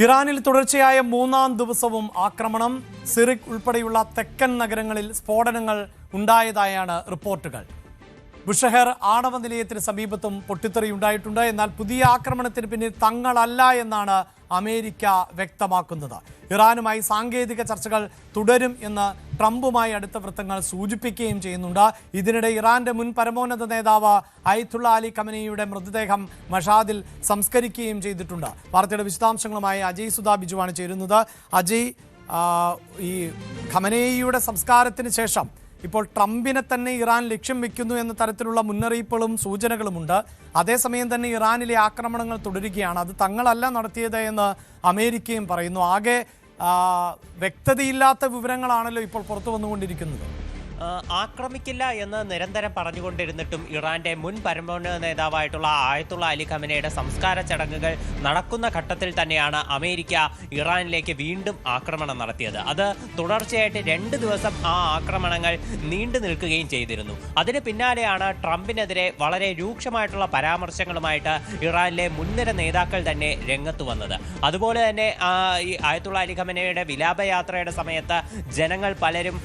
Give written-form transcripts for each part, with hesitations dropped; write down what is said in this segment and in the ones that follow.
ഇറാനിൽ തുടർച്ചയായ മൂന്നാം ദിവസവും ആക്രമണം. സിറിക് ഉൾപ്പെടെയുള്ള തെക്കൻ നഗരങ്ങളിൽ സ്ഫോടനങ്ങൾ ഉണ്ടായതായാണ് റിപ്പോർട്ടുകൾ. ബുഷഹർ ആണവ നിലയത്തിന് സമീപത്തും പൊട്ടിത്തെറിയുണ്ടായിട്ടുണ്ട്. എന്നാൽ പുതിയ ആക്രമണത്തിന് പിന്നിൽ തങ്ങളല്ല എന്നാണ് അമേരിക്ക വ്യക്തമാക്കുന്നത്. ഇറാനുമായി സാങ്കേതിക ചർച്ചകൾ തുടരും എന്ന് ട്രംപുമായി അടുത്ത വൃത്തങ്ങൾ സൂചിപ്പിക്കുകയും ചെയ്യുന്നുണ്ട്. ഇതിനിടെ ഇറാന്റെ മുൻ പരമോന്നത നേതാവ് അയത്തുള്ള അലി ഖമനേയിയുടെ മൃതദേഹം മഷാദിൽ സംസ്കരിക്കുകയും ചെയ്തിട്ടുണ്ട്. വാർത്തയുടെ വിശദാംശങ്ങളുമായി അജയ് സുധാ ബിജുവാണ് ചേരുന്നത്. അജയ്, ഈ ഖമനേയിയുടെ സംസ്കാരത്തിന് ശേഷം ഇപ്പോൾ ട്രംപിനെ തന്നെ ഇറാൻ ലക്ഷ്യം വെക്കുന്നു എന്ന തരത്തിലുള്ള മുന്നറിയിപ്പുകളും സൂചനകളുമുണ്ട്. അതേസമയം തന്നെ ഇറാനിലെ ആക്രമണങ്ങൾ തുടരുകയാണ്. അത് തങ്ങളല്ല നടത്തിയത് എന്ന് അമേരിക്കയും പറയുന്നു. ആകെ വ്യക്തതയില്ലാത്ത വിവരങ്ങളാണല്ലോ ഇപ്പോൾ പുറത്തു വന്നുകൊണ്ടിരിക്കുന്നത്. ആക്രമിക്കില്ല എന്ന് നിരന്തരം പറഞ്ഞുകൊണ്ടിരുന്നിട്ടും ഇറാന്റെ മുൻ പരമോന്നത നേതാവായിട്ടുള്ള ആയത്തുള്ള അലി ഖമനേയുടെ സംസ്കാര ചടങ്ങുകൾ നടക്കുന്ന ഘട്ടത്തിൽ തന്നെയാണ് അമേരിക്ക ഇറാനിലേക്ക് വീണ്ടും ആക്രമണം നടത്തിയത്. അത് തുടർച്ചയായിട്ട് 2 ദിവസം ആ ആക്രമണങ്ങൾ നീണ്ടു നിൽക്കുകയും ചെയ്തിരുന്നു. അതിന് പിന്നാലെയാണ് ട്രംപിനെതിരെ വളരെ രൂക്ഷമായിട്ടുള്ള പരാമർശങ്ങളുമായിട്ട് ഇറാനിലെ മുൻനിര നേതാക്കൾ തന്നെ രംഗത്ത് വന്നത്. അതുപോലെ തന്നെ ഈ ആയത്തുള്ള അലി ഖമനേയുടെ വിലാപയാത്രയുടെ സമയത്ത് ജനങ്ങൾ പലരും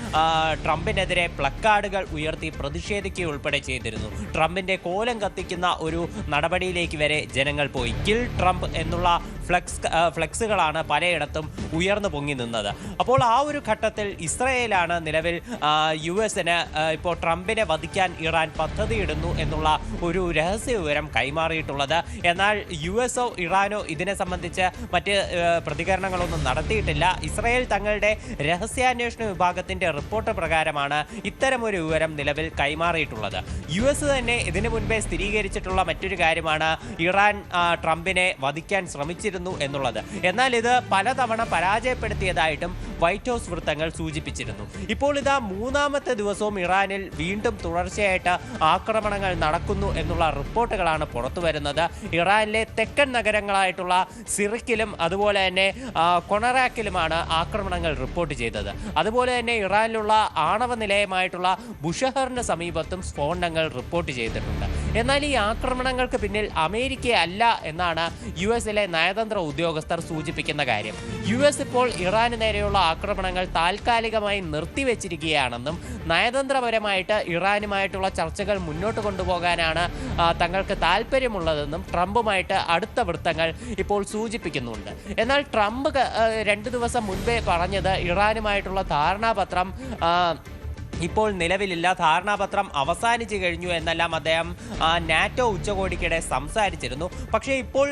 ട്രംപിനെതിരെ പ്ലക്കാർഡുകൾ ഉയർത്തി പ്രതിഷേധിക്കുകയുൾപ്പെടെ ചെയ്തിരുന്നു. ട്രംപിന്റെ കോലം കത്തിക്കുന്ന ഒരു നടപടിയിലേക്ക് വരെ ജനങ്ങൾ പോയി. കിൽ ട്രംപ് എന്നുള്ള ഫ്ലെക്സുകളാണ് പലയിടത്തും ഉയർന്നു പൊങ്ങി നിന്നത്. അപ്പോൾ ആ ഒരു ഘട്ടത്തിൽ ഇസ്രയേലാണ് നിലവിൽ US-ന് ഇപ്പോൾ ട്രംപിനെ വധിക്കാൻ ഇറാൻ പദ്ധതിയിടുന്നു എന്നുള്ള ഒരു രഹസ്യ വിവരം കൈമാറിയിട്ടുള്ളത്. എന്നാൽ US-ഓ ഇറാനോ ഇതിനെ സംബന്ധിച്ച് മറ്റ് പ്രതികരണങ്ങളൊന്നും നടത്തിയിട്ടില്ല. ഇസ്രയേൽ തങ്ങളുടെ രഹസ്യാന്വേഷണ വിഭാഗത്തിന്റെ റിപ്പോർട്ട് പ്രകാരമാണ് ഇത്തരമൊരു വിവരം നിലവിൽ കൈമാറിയിട്ടുള്ളത്. US തന്നെ ഇതിനു മുൻപേ സ്ഥിരീകരിച്ചിട്ടുള്ള മറ്റൊരു കാര്യമാണ് ഇറാൻ ട്രംപിനെ വധിക്കാൻ ശ്രമിച്ചിരുന്നു എന്നുള്ളത്. എന്നാൽ ഇത് പലതവണ പരാജയപ്പെടുത്തിയതായിട്ടും വൈറ്റ് ഹൗസ് വൃത്തങ്ങൾ സൂചിപ്പിച്ചിരുന്നു. ഇപ്പോൾ ഇതാ 3ാമത്തെ ദിവസവും ഇറാനിൽ വീണ്ടും തുടർച്ചയായിട്ട് ആക്രമണങ്ങൾ നടക്കുന്നു എന്നുള്ള റിപ്പോർട്ടുകളാണ് പുറത്തു വരുന്നത്. ഇറാനിലെ തെക്കൻ നഗരങ്ങളായിട്ടുള്ള സിറിക്കിലും അതുപോലെ തന്നെ കൊണറാക്കിലുമാണ് ആക്രമണങ്ങൾ റിപ്പോർട്ട് ചെയ്തത്. അതുപോലെ തന്നെ ഇറാനിലുള്ള ആണവ നിലയമായിട്ടുള്ള ബുഷഹറിന് സമീപത്തും സ്ഫോടനങ്ങൾ റിപ്പോർട്ട് ചെയ്തിട്ടുണ്ട്. എന്നാൽ ഈ ആക്രമണങ്ങൾക്ക് പിന്നിൽ അമേരിക്കയല്ല എന്നാണ് US-ലെ നയതന്ത്ര ഉദ്യോഗസ്ഥർ സൂചിപ്പിക്കുന്ന കാര്യം. US ഇപ്പോൾ ഇറാന് നേരെയുള്ള ആക്രമണങ്ങൾ താൽക്കാലികമായി നിർത്തിവെച്ചിരിക്കുകയാണെന്നും നയതന്ത്രപരമായിട്ട് ഇറാനുമായിട്ടുള്ള ചർച്ചകൾ മുന്നോട്ട് കൊണ്ടുപോകാനാണ് തങ്ങൾക്ക് താല്പര്യമുള്ളതെന്നും ട്രംപുമായിട്ട് അടുത്ത വൃത്തങ്ങൾ ഇപ്പോൾ സൂചിപ്പിക്കുന്നുണ്ട്. എന്നാൽ ട്രംപ് 2 ദിവസം മുൻപേ പറഞ്ഞത് ഇറാനുമായിട്ടുള്ള ധാരണാപത്രം ഇപ്പോൾ നിലവിലില്ല, ധാരണാപത്രം അവസാനിച്ചു കഴിഞ്ഞു എന്നെല്ലാം അദ്ദേഹം നാറ്റോ ഉച്ചകോടിക്കിടെ സംസാരിച്ചിരുന്നു. പക്ഷേ ഇപ്പോൾ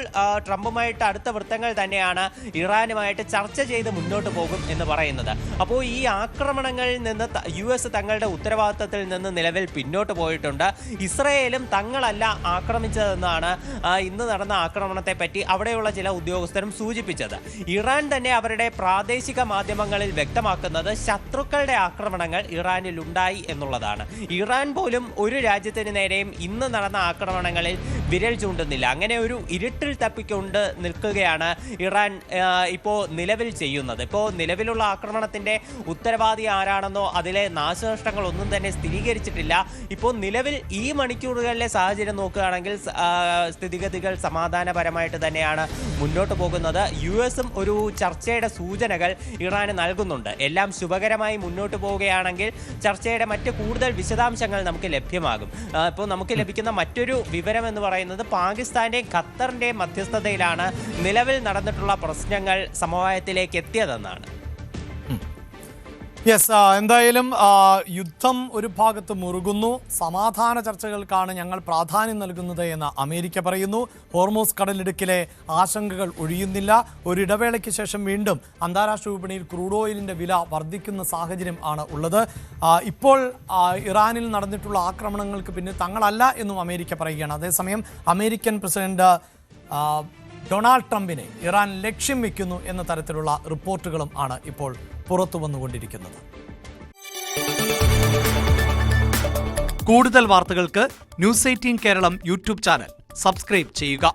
ട്രംപുമായിട്ട് അടുത്ത വൃത്തങ്ങൾ തന്നെയാണ് ഇറാനുമായിട്ട് ചർച്ച ചെയ്ത് മുന്നോട്ട് പോകും എന്ന് പറയുന്നത്. അപ്പോൾ ഈ ആക്രമണങ്ങളിൽ നിന്ന് US തങ്ങളുടെ ഉത്തരവാദിത്തത്തിൽ നിന്ന് നിലവിൽ പിന്നോട്ട് പോയിട്ടുണ്ട്. ഇസ്രയേലും തങ്ങളല്ല ആക്രമിച്ചതെന്നാണ് ഇന്ന് നടന്ന ആക്രമണത്തെ പറ്റി അവിടെയുള്ള ചില ഉദ്യോഗസ്ഥരും സൂചിപ്പിച്ചത്. ഇറാൻ തന്നെ അവരുടെ പ്രാദേശിക മാധ്യമങ്ങളിൽ വ്യക്തമാക്കുന്നത് ശത്രുക്കളുടെ ആക്രമണങ്ങൾ ഇറാനിൽ ഉണ്ടായി എന്നുള്ളതാണ്. ഇറാൻ പോലും ഒരു രാജ്യത്തിന് നേരെയും ഇന്ന് നടന്ന ആക്രമണങ്ങളിൽ വിരൽ ചൂണ്ടുന്നില്ല. അങ്ങനെ ഒരു ഇരുട്ടിൽ തപ്പിക്കൊണ്ട് നിൽക്കുകയാണ് ഇറാൻ ഇപ്പോൾ നിലവിൽ ചെയ്യുന്നത്. ഇപ്പോൾ നിലവിലുള്ള ആക്രമണത്തിന്റെ ഉത്തരവാദി ആരാണെന്നോ അതിലെ നാശനഷ്ടങ്ങളൊന്നും തന്നെ സ്ഥിരീകരിച്ചിട്ടില്ല. ഇപ്പോൾ നിലവിൽ ഈ മണിക്കൂറുകളിലെ സാഹചര്യം നോക്കുകയാണെങ്കിൽ സ്ഥിതിഗതികൾ സമാധാനപരമായിട്ട് തന്നെയാണ് മുന്നോട്ട് പോകുന്നത്. US-ഉം ഒരു ചർച്ചയുടെ സൂചനകൾ ഇറാന് നൽകുന്നുണ്ട്. എല്ലാം ശുഭകരമായി മുന്നോട്ട് പോവുകയാണെങ്കിൽ ചർച്ചയുടെ മറ്റ് കൂടുതൽ വിശദാംശങ്ങൾ നമുക്ക് ലഭ്യമാകും. ഇപ്പോൾ നമുക്ക് ലഭിക്കുന്ന മറ്റൊരു വിവരം എന്ന് പറയുന്നത് പാകിസ്ഥാന്റെയും ഖത്തറിന്റെയും മധ്യസ്ഥതയിലാണ് നിലവിൽ നടന്നിട്ടുള്ള പ്രശ്നങ്ങൾ സമവായത്തിലേക്ക് എത്തിയതെന്നാണ്. എന്തായാലും യുദ്ധം ഒരു ഭാഗത്ത് മുറുകുന്നു. സമാധാന ചർച്ചകൾക്കാണ് ഞങ്ങൾ പ്രാധാന്യം നൽകുന്നത് എന്ന് അമേരിക്ക പറയുന്നു. ഹോർമൂസ് കടലിടുക്കിലെ ആശങ്കകൾ ഒഴിയുന്നില്ല. ഒരിടവേളയ്ക്ക് ശേഷം വീണ്ടും അന്താരാഷ്ട്ര വിപണിയിൽ ക്രൂഡ് ഓയിലിൻ്റെ വില വർദ്ധിക്കുന്ന സാഹചര്യം ആണ് ഉള്ളത്. ഇപ്പോൾ ഇറാനിൽ നടന്നിട്ടുള്ള ആക്രമണങ്ങൾക്ക് പിന്നിൽ തങ്ങളല്ല എന്നും അമേരിക്ക പറയുകയാണ്. അതേസമയം അമേരിക്കൻ പ്രസിഡന്റ് ഡൊണാൾഡ് ട്രംപിനെ ഇറാൻ ലക്ഷ്യം വയ്ക്കുന്നു എന്ന തരത്തിലുള്ള റിപ്പോർട്ടുകളും ആണ് ഇപ്പോൾ പുറത്തു വന്നുകൊണ്ടിരിക്കുന്നത്. കൂടുതൽ വാർത്തകൾക്ക് News 18 Keralam YouTube channel subscribe ചെയ്യുക.